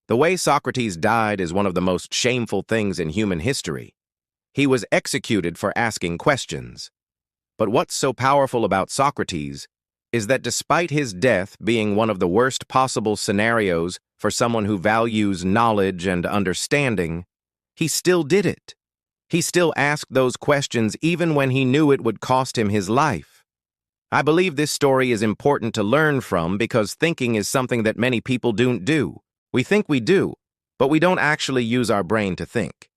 The way Socrates died is one of the most shameful things in human history. He was executed for asking questions. But what's so powerful about Socrates is that despite his death being one of the worst possible scenarios for someone who values knowledge and understanding, he still did it. He still asked those questions even when he knew it would cost him his life. I believe this story is important to learn from because thinking is something that many people don't do. We think we do, but we don't actually use our brain to think.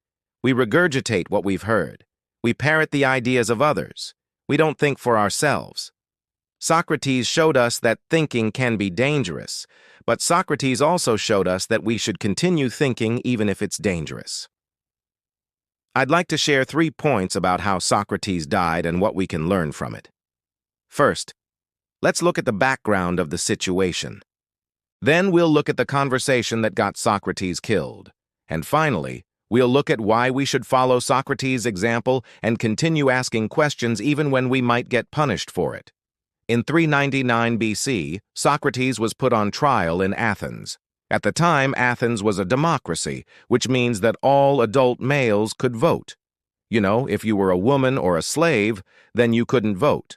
We regurgitate what we've heard. We parrot the ideas of others. We don't think for ourselves. Socrates showed us that thinking can be dangerous, but Socrates also showed us that we should continue thinking even if it's dangerous. I'd like to share 3 points about how Socrates died and what we can learn from it. First, let's look at the background of the situation. Then we'll look at the conversation that got Socrates killed. And finally, we'll look at why we should follow Socrates' example and continue asking questions even when we might get punished for it. In 399 BC, Socrates was put on trial in Athens. At the time, Athens was a democracy, which means that all adult males could vote. You know, if you were a woman or a slave, then you couldn't vote.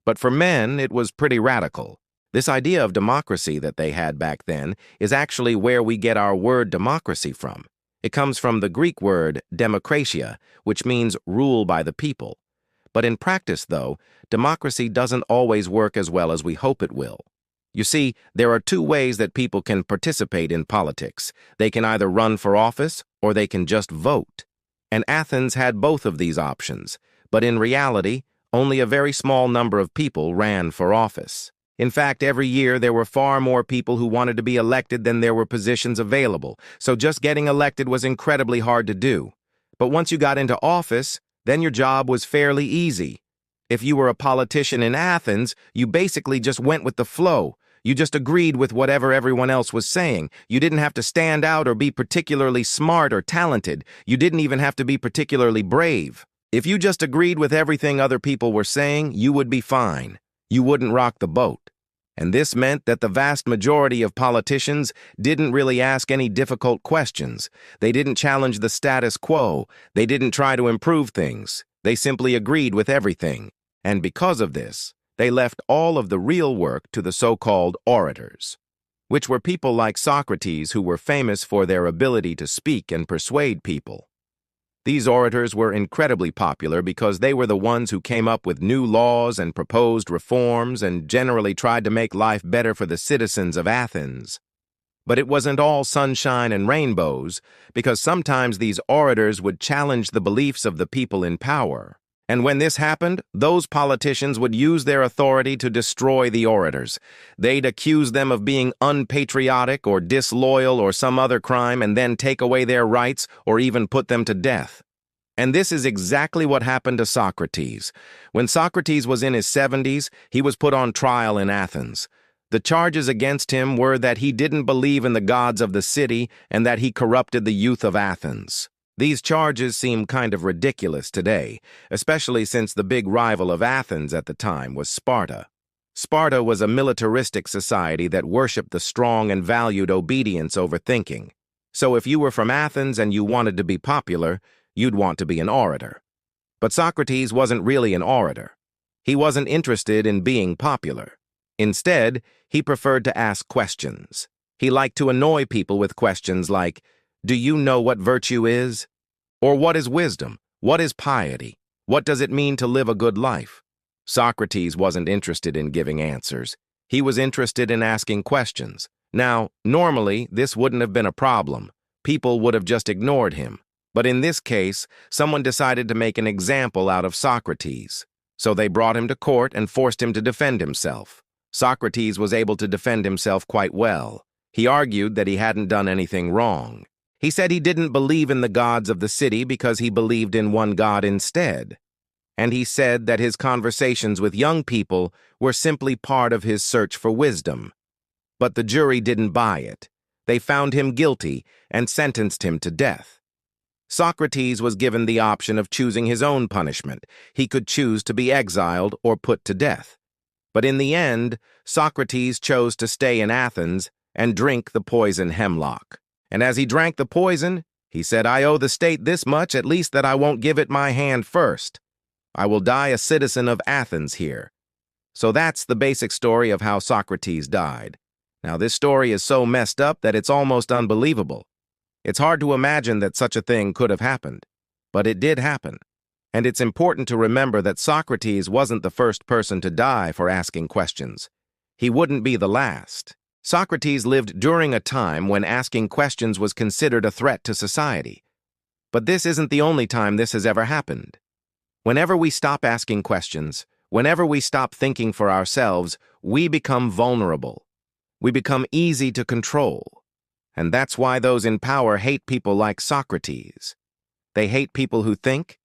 But for men, it was pretty radical. This idea of democracy that they had back then is actually where we get our word democracy from. It comes from the Greek word démocratia, which means rule by the people. But in practice, though, democracy doesn't always work as well as we hope it will. You see, there are 2 ways that people can participate in politics. They can either run for office or they can just vote. And Athens had both of these options, but in reality, only a very small number of people ran for office. In fact, every year there were far more people who wanted to be elected than there were positions available, so just getting elected was incredibly hard to do. But once you got into office, then your job was fairly easy. If you were a politician in Athens, you basically just went with the flow. You just agreed with whatever everyone else was saying. You didn't have to stand out or be particularly smart or talented. You didn't even have to be particularly brave. If you just agreed with everything other people were saying, you would be fine. You wouldn't rock the boat. And this meant that the vast majority of politicians didn't really ask any difficult questions. They didn't challenge the status quo. They didn't try to improve things. They simply agreed with everything. And because of this, they left all of the real work to the so-called orators, which were people like Socrates who were famous for their ability to speak and persuade people. These orators were incredibly popular because they were the ones who came up with new laws and proposed reforms and generally tried to make life better for the citizens of Athens. But it wasn't all sunshine and rainbows, because sometimes these orators would challenge the beliefs of the people in power. And when this happened, those politicians would use their authority to destroy the orators. They'd accuse them of being unpatriotic or disloyal or some other crime and then take away their rights or even put them to death. And this is exactly what happened to Socrates. When Socrates was in his 70s, he was put on trial in Athens. The charges against him were that he didn't believe in the gods of the city and that he corrupted the youth of Athens. These charges seem kind of ridiculous today, especially since the big rival of Athens at the time was Sparta. Sparta was a militaristic society that worshipped the strong and valued obedience over thinking. So if you were from Athens and you wanted to be popular, you'd want to be an orator. But Socrates wasn't really an orator. He wasn't interested in being popular. Instead, he preferred to ask questions. He liked to annoy people with questions like, "Do you know what virtue is?" Or "What is wisdom? What is piety? What does it mean to live a good life?" Socrates wasn't interested in giving answers. He was interested in asking questions. Now, normally, this wouldn't have been a problem. People would have just ignored him. But in this case, someone decided to make an example out of Socrates. So they brought him to court and forced him to defend himself. Socrates was able to defend himself quite well. He argued that he hadn't done anything wrong. He said he didn't believe in the gods of the city because he believed in one god instead. And he said that his conversations with young people were simply part of his search for wisdom. But the jury didn't buy it. They found him guilty and sentenced him to death. Socrates was given the option of choosing his own punishment. He could choose to be exiled or put to death. But in the end, Socrates chose to stay in Athens and drink the poison hemlock. And as he drank the poison, he said, "I owe the state this much, at least that I won't give it my hand first. I will die a citizen of Athens here." So that's the basic story of how Socrates died. Now, this story is so messed up that it's almost unbelievable. It's hard to imagine that such a thing could have happened, but it did happen. And it's important to remember that Socrates wasn't the first person to die for asking questions. He wouldn't be the last. Socrates lived during a time when asking questions was considered a threat to society. But this isn't the only time this has ever happened. Whenever we stop asking questions, whenever we stop thinking for ourselves, we become vulnerable. We become easy to control. And that's why those in power hate people like Socrates. They hate people who think,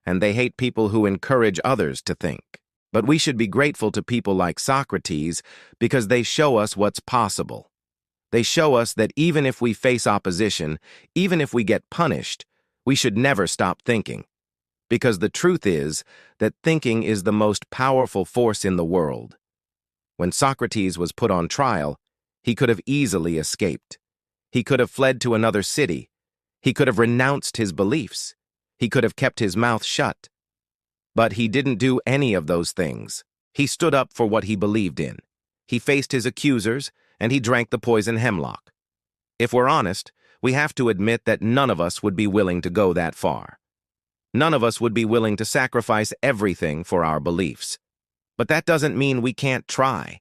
and they hate people who encourage others to think. But we should be grateful to people like Socrates because they show us what's possible. They show us that even if we face opposition, even if we get punished, we should never stop thinking. Because the truth is that thinking is the most powerful force in the world. When Socrates was put on trial, he could have easily escaped. He could have fled to another city. He could have renounced his beliefs. He could have kept his mouth shut. But he didn't do any of those things. He stood up for what he believed in. He faced his accusers, and he drank the poison hemlock. If we're honest, we have to admit that none of us would be willing to go that far. None of us would be willing to sacrifice everything for our beliefs. But that doesn't mean we can't try.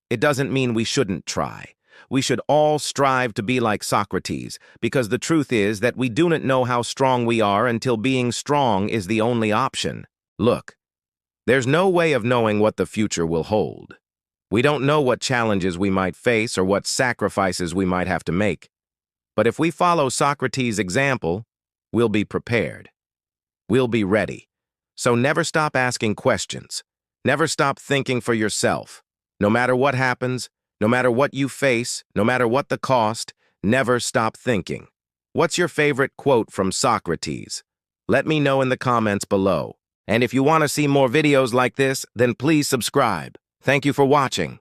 It doesn't mean we shouldn't try. We should all strive to be like Socrates, because the truth is that we do not know how strong we are until being strong is the only option. Look, there's no way of knowing what the future will hold. We don't know what challenges we might face or what sacrifices we might have to make. But if we follow Socrates' example, we'll be prepared. We'll be ready. So never stop asking questions. Never stop thinking for yourself. No matter what happens, no matter what you face, no matter what the cost, never stop thinking. What's your favorite quote from Socrates? Let me know in the comments below. And if you want to see more videos like this, then please subscribe. Thank you for watching.